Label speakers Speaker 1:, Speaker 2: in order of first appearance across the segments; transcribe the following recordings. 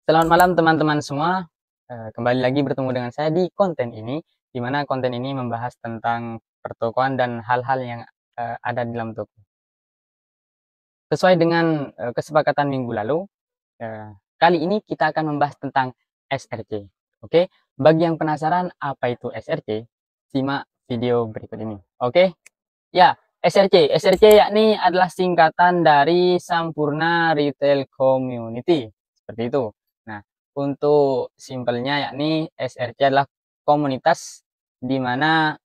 Speaker 1: Selamat malam teman-teman semua. Kembali lagi bertemu dengan saya di konten ini, di mana konten ini membahas tentang pertokoan dan hal-hal yang ada di dalam toko. Sesuai dengan kesepakatan minggu lalu, kali ini kita akan membahas tentang SRC. Oke, bagi yang penasaran apa itu SRC, simak video berikut ini. Oke, ya, SRC yakni adalah singkatan dari Sampurna Retail Community. Seperti itu. Nah, untuk simpelnya yakni SRC adalah komunitas di mana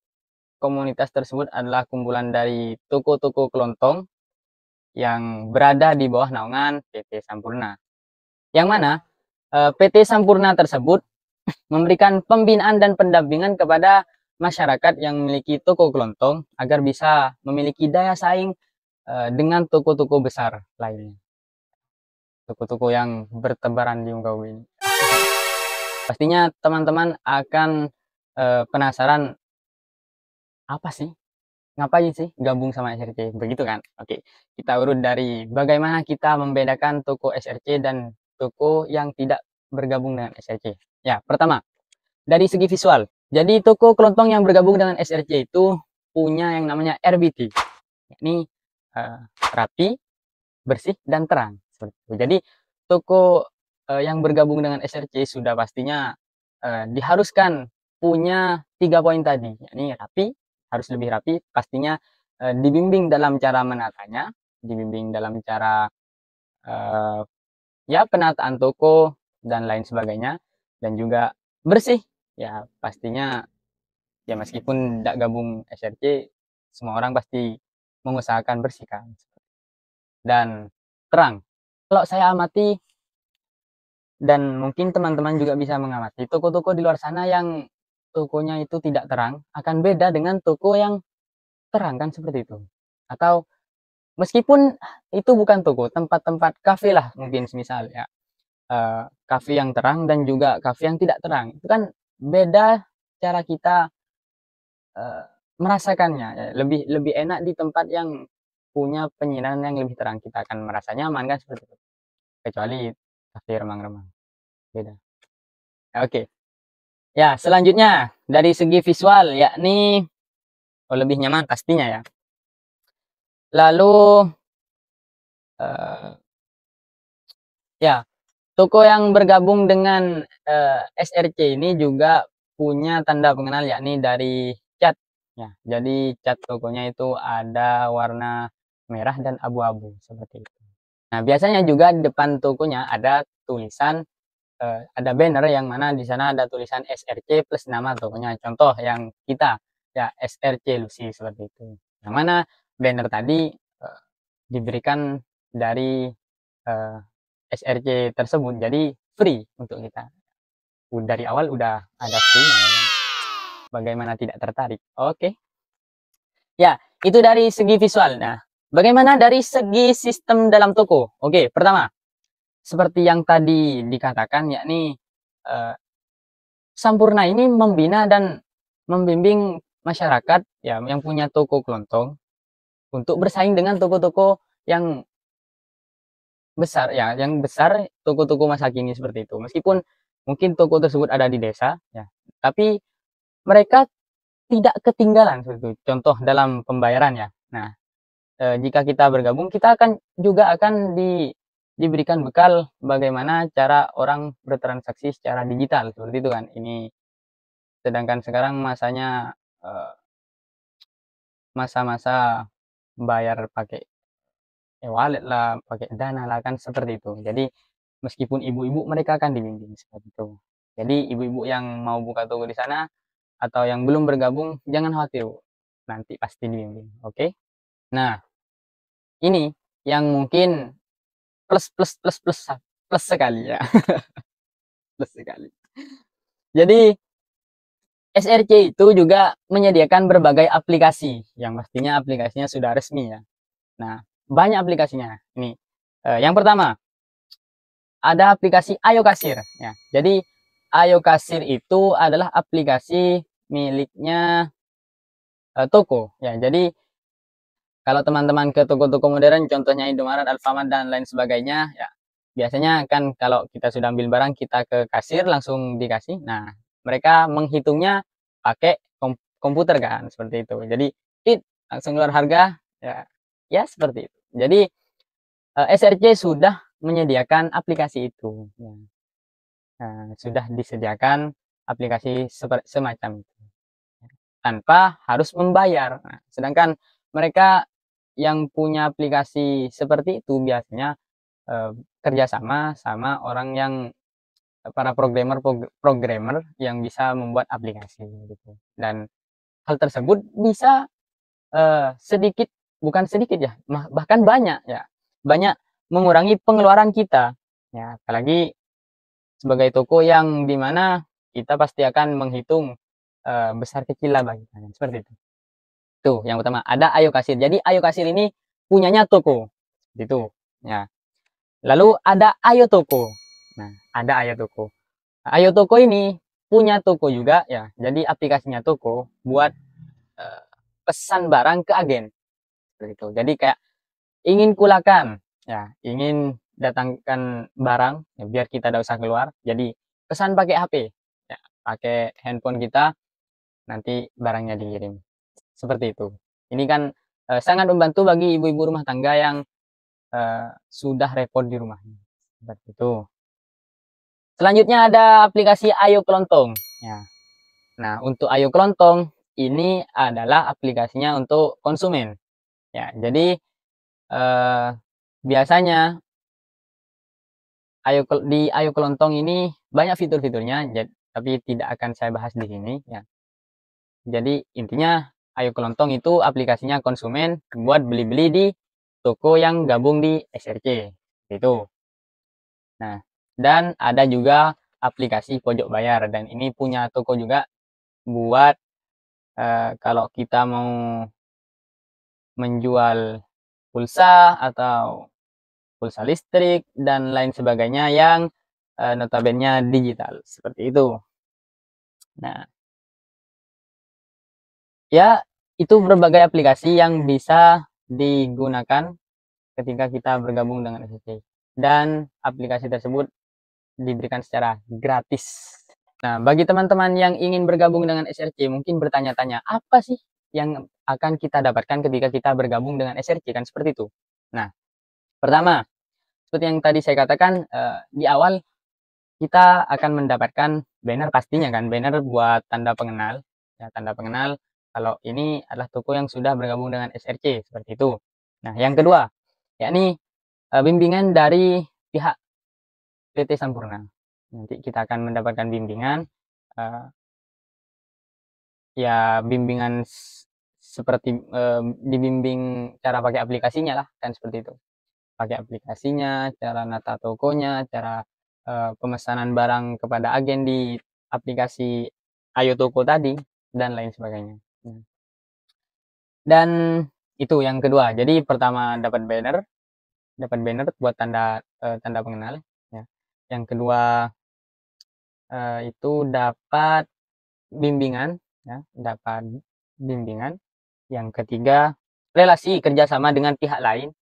Speaker 1: komunitas tersebut adalah kumpulan dari toko-toko kelontong yang berada di bawah naungan PT Sampurna. Yang mana PT Sampurna tersebut memberikan pembinaan dan pendampingan kepada masyarakat yang memiliki toko kelontong agar bisa memiliki daya saing dengan toko-toko besar lainnya. Toko-toko yang bertebaran di muka bumi ini. Pastinya teman-teman akan penasaran, apa sih? Ngapain sih gabung sama SRC? Begitu kan? Oke, kita urut dari bagaimana kita membedakan toko SRC dan toko yang tidak bergabung dengan SRC. Ya, pertama, dari segi visual. Jadi toko kelontong yang bergabung dengan SRC itu punya yang namanya RBT. Ini rapi, bersih, dan terang. Seperti itu. Jadi toko yang bergabung dengan SRC sudah pastinya diharuskan punya 3 poin tadi. Ini rapi, harus lebih rapi, pastinya dibimbing dalam cara menatanya, dibimbing dalam cara ya penataan toko dan lain sebagainya, dan juga bersih. Ya pastinya ya meskipun tidak gabung SRC, semua orang pasti mengusahakan bersih kan. Dan terang. Kalau saya amati dan mungkin teman-teman juga bisa mengamati toko-toko di luar sana yang tokonya itu tidak terang akan beda dengan toko yang terang kan, seperti itu. Atau meskipun itu bukan toko, tempat-tempat kafe lah mungkin, semisal ya kafe yang terang dan juga kafe yang tidak terang, itu kan beda cara kita eh, merasakannya ya. Lebih lebih enak di tempat yang punya penyinaran yang lebih terang, kita akan merasa nyaman kan, seperti itu. Kecuali kafe remang-remang, beda. Oke, ya selanjutnya dari segi visual yakni lebih nyaman pastinya ya. Lalu ya, toko yang bergabung dengan SRC ini juga punya tanda pengenal yakni dari cat ya. Jadi cat tokonya itu ada warna merah dan abu-abu seperti itu. Nah, biasanya juga di depan tokonya ada tulisan, ada banner yang mana di sana ada tulisan SRC plus nama tokonya. Contoh yang kita ya, SRC Lucy seperti itu. Yang mana banner tadi diberikan dari SRC tersebut, jadi free untuk kita. Dari awal udah ada free, bagaimana tidak tertarik? Oke. Ya, itu dari segi visual. Nah, bagaimana dari segi sistem dalam toko? Oke, pertama, seperti yang tadi dikatakan, yakni eh, Sampurna ini membina dan membimbing masyarakat ya yang punya toko kelontong untuk bersaing dengan toko-toko yang besar ya, yang besar, toko-toko masa kini seperti itu. Meskipun mungkin toko tersebut ada di desa ya, tapi mereka tidak ketinggalan seperti itu. Contoh dalam pembayaran ya. Nah, jika kita bergabung, kita akan juga akan diberikan bekal bagaimana cara orang bertransaksi secara digital seperti itu kan. Ini sedangkan sekarang masanya masa-masa bayar pakai wallet lah, pakai Dana lah kan, seperti itu. Jadi meskipun ibu-ibu, mereka akan dibimbing seperti itu. Jadi ibu-ibu yang mau buka toko di sana atau yang belum bergabung, jangan khawatir, nanti pasti dibimbing. Oke. Nah, ini yang mungkin plus plus plus plus plus sekali ya. Plus sekali. Jadi SRC itu juga menyediakan berbagai aplikasi yang pastinya aplikasinya sudah resmi ya. Nah, banyak aplikasinya. Ini yang pertama ada aplikasi Ayo Kasir ya. Jadi Ayo Kasir itu adalah aplikasi miliknya toko ya. Jadi kalau teman-teman ke toko-toko modern, contohnya Indomaret, Alfamart dan lain sebagainya ya, biasanya kan kalau kita sudah ambil barang, kita ke kasir langsung dikasih. Nah, mereka menghitungnya pakai komputer kan, seperti itu. Jadi, langsung keluar harga, ya, ya seperti itu. Jadi, SRC sudah menyediakan aplikasi itu. Ya. Nah, sudah disediakan aplikasi semacam itu tanpa harus membayar. Nah, sedangkan mereka yang punya aplikasi seperti itu biasanya kerjasama sama orang yang para programmer yang bisa membuat aplikasi gitu. Dan hal tersebut bisa sedikit, bukan sedikit ya, bahkan banyak ya, banyak mengurangi pengeluaran kita ya, apalagi sebagai toko yang dimana kita pasti akan menghitung besar kecil laba kita, seperti itu. Tuh, yang pertama ada Ayo Kasir. Jadi Ayo Kasir ini punyanya toko, gitu ya. Lalu ada Ayo Toko. Nah, ada Ayo Toko. Ayo Toko ini punya toko juga ya. Jadi aplikasinya toko buat pesan barang ke agen. Seperti itu. Jadi kayak ingin kulakan ya, ingin datangkan barang ya, biar kita tidak usah keluar. Jadi pesan pakai HP ya, pakai handphone kita, nanti barangnya dikirim. Seperti itu. Ini kan sangat membantu bagi ibu-ibu rumah tangga yang sudah repot di rumahnya. Seperti itu. Selanjutnya ada aplikasi Ayo Kelontong. Ya. Nah, untuk Ayo Kelontong ini adalah aplikasinya untuk konsumen. Ya, jadi biasanya di Ayo Kelontong ini banyak fitur-fiturnya, tapi tidak akan saya bahas di sini. Ya. Jadi intinya Ayo Kelontong itu aplikasinya konsumen buat beli-beli di toko yang gabung di SRC. Itu. Nah, dan ada juga aplikasi Pojok Bayar, dan ini punya toko juga buat kalau kita mau menjual pulsa atau pulsa listrik dan lain sebagainya yang notabene digital, seperti itu. Nah, ya itu berbagai aplikasi yang bisa digunakan ketika kita bergabung dengan SRC, dan aplikasi tersebut diberikan secara gratis. Nah, bagi teman-teman yang ingin bergabung dengan SRC, mungkin bertanya-tanya, apa sih yang akan kita dapatkan ketika kita bergabung dengan SRC, kan seperti itu. Nah, pertama, seperti yang tadi saya katakan, di awal kita akan mendapatkan banner pastinya kan, banner buat tanda pengenal. Ya, tanda pengenal kalau ini adalah toko yang sudah bergabung dengan SRC, seperti itu. Nah, yang kedua, yakni bimbingan dari pihak PT Sampurna. Nanti kita akan mendapatkan bimbingan, ya bimbingan seperti dibimbing cara pakai aplikasinya lah, kan seperti itu. Pakai aplikasinya, cara nata tokonya, cara pemesanan barang kepada agen di aplikasi Ayo Toko tadi, dan lain sebagainya. Dan itu yang kedua. Jadi pertama dapat banner buat tanda pengenal. Ya. Yang kedua itu dapat bimbingan, ya, dapat bimbingan. Yang ketiga, relasi kerjasama dengan pihak lain,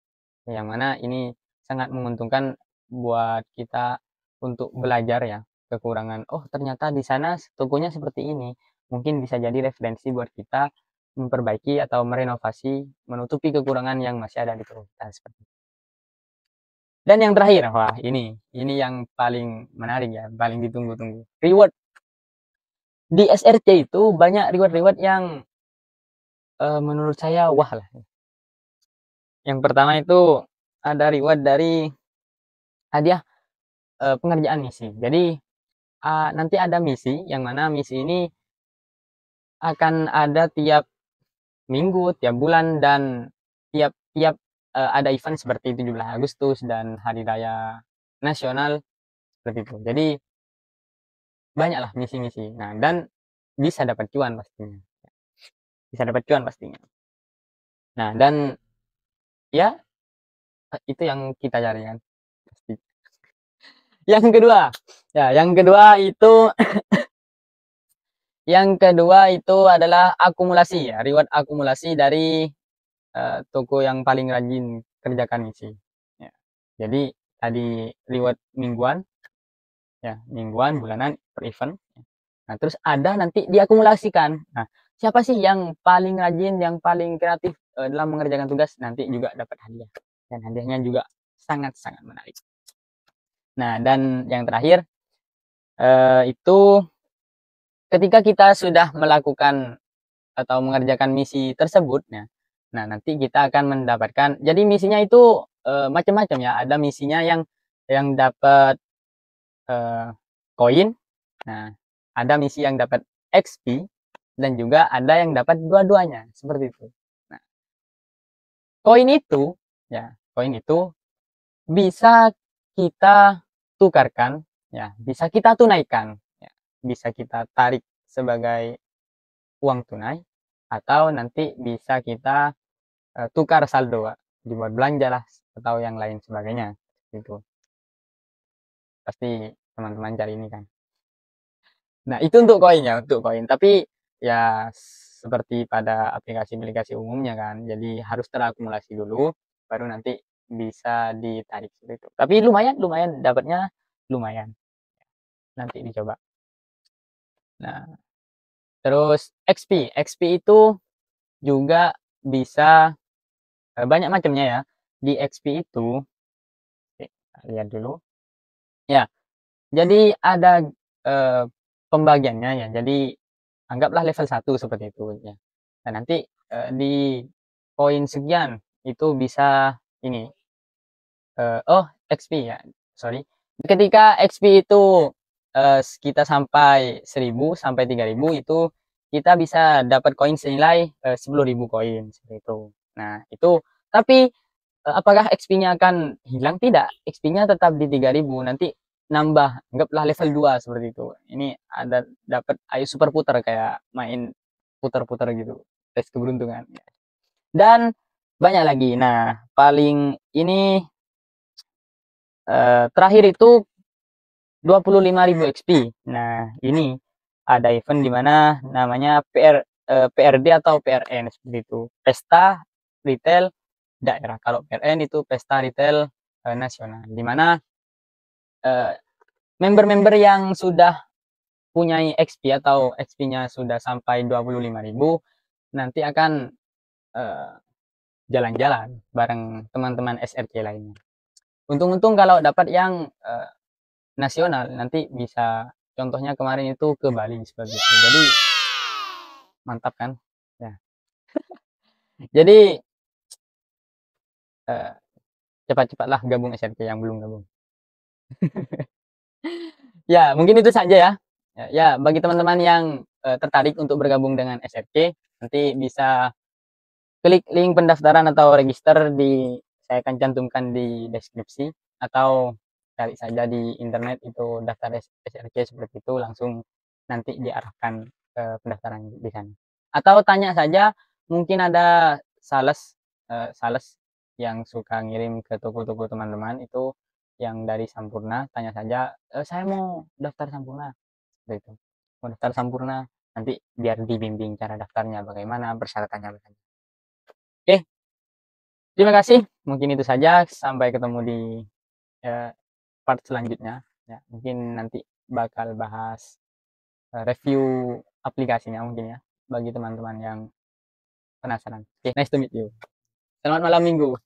Speaker 1: yang mana ini sangat menguntungkan buat kita untuk belajar ya, kekurangan. Oh, ternyata di sana tokonya seperti ini. Mungkin bisa jadi referensi buat kita memperbaiki atau merenovasi, menutupi kekurangan yang masih ada di toko kita, seperti itu. Dan yang terakhir, wah ini yang paling menarik ya, paling ditunggu-tunggu. Reward. Di SRC itu banyak reward-reward yang menurut saya wah lah. Yang pertama itu ada reward dari hadiah pengerjaan misi. Jadi nanti ada misi, yang mana misi ini akan ada tiap minggu, tiap bulan, dan tiap ada event seperti 17 Agustus dan Hari Raya Nasional, seperti itu. Jadi banyaklah misi-misi. Nah, dan bisa dapat cuan pastinya. Bisa dapat cuan pastinya. Nah, dan ya itu yang kita cari kan. Pasti. Yang kedua itu adalah akumulasi ya, reward akumulasi dari toko yang paling rajin kerjakan misi. Ya. Jadi tadi reward mingguan, ya mingguan, bulanan, per event. Nah, terus ada nanti diakumulasikan. Nah, siapa sih yang paling rajin, yang paling kreatif dalam mengerjakan tugas, nanti juga dapat hadiah. Dan hadiahnya juga sangat-sangat menarik. Nah, dan yang terakhir, itu ketika kita sudah melakukan atau mengerjakan misi tersebut, nah nanti kita akan mendapatkan, jadi misinya itu macam-macam ya. Ada misinya yang dapat koin, nah ada misi yang dapat XP, dan juga ada yang dapat dua-duanya, seperti itu. Nah, koin itu, ya koin itu bisa kita tukarkan, ya bisa kita tunaikan, ya, bisa kita tarik sebagai uang tunai, atau nanti bisa kita tukar saldo, dibuat belanja lah atau yang lain sebagainya. Gitu, pasti teman-teman cari ini kan. Nah, itu untuk koin, ya untuk koin, tapi ya seperti pada aplikasi-aplikasi umumnya kan, jadi harus terakumulasi dulu baru nanti bisa ditarik seperti itu. Tapi lumayan lumayan dapatnya, lumayan, nanti dicoba. Nah, terus XP itu juga bisa banyak macamnya ya. Di XP itu, lihat dulu ya, jadi ada eh, pembagiannya ya. Jadi anggaplah level 1 seperti itu ya. Dan nanti di koin sekian itu bisa ini, oh XP ya, sorry. Ketika XP itu kita sampai 1000 sampai 3000, itu kita bisa dapat koin senilai 10.000 koin seperti itu. Nah, itu tapi apakah XP-nya akan hilang? Tidak, XP-nya tetap di 3000, nanti nambah, anggaplah level 2 seperti itu. Ini ada dapat ayo super putar, kayak main putar-putar gitu, tes keberuntungan. Dan banyak lagi. Nah, paling ini terakhir itu 25.000 XP. Nah, ini ada event di mana namanya PRD atau PRN seperti itu. Pesta Retail Daerah. Kalau PRN itu Pesta Retail Nasional. Di mana member-member yang sudah punya XP atau XP-nya sudah sampai 25.000 nanti akan jalan-jalan bareng teman-teman SRC lainnya. Untung-untung kalau dapat yang nasional, nanti bisa, contohnya kemarin itu ke Bali seperti itu. Jadi mantap kan ya. Jadi cepat-cepatlah gabung SRC yang belum gabung. Ya mungkin itu saja ya. Ya, bagi teman-teman yang tertarik untuk bergabung dengan SRC, nanti bisa klik link pendaftaran atau register saya akan cantumkan di deskripsi, atau cari saja di internet itu daftar SRC seperti itu, langsung nanti diarahkan ke pendaftaran di sana. Atau tanya saja, mungkin ada sales yang suka ngirim ke toko-toko teman-teman itu yang dari Sampurna, tanya saja, saya mau daftar Sampurna, seperti itu. Mau daftar Sampurna, nanti biar dibimbing cara daftarnya bagaimana, persyaratannya bagaimana. Oke, terima kasih. Mungkin itu saja. Sampai ketemu di part selanjutnya. Ya, mungkin nanti bakal bahas review aplikasinya mungkin ya, bagi teman-teman yang penasaran. Oke, nice to meet you. Selamat malam minggu.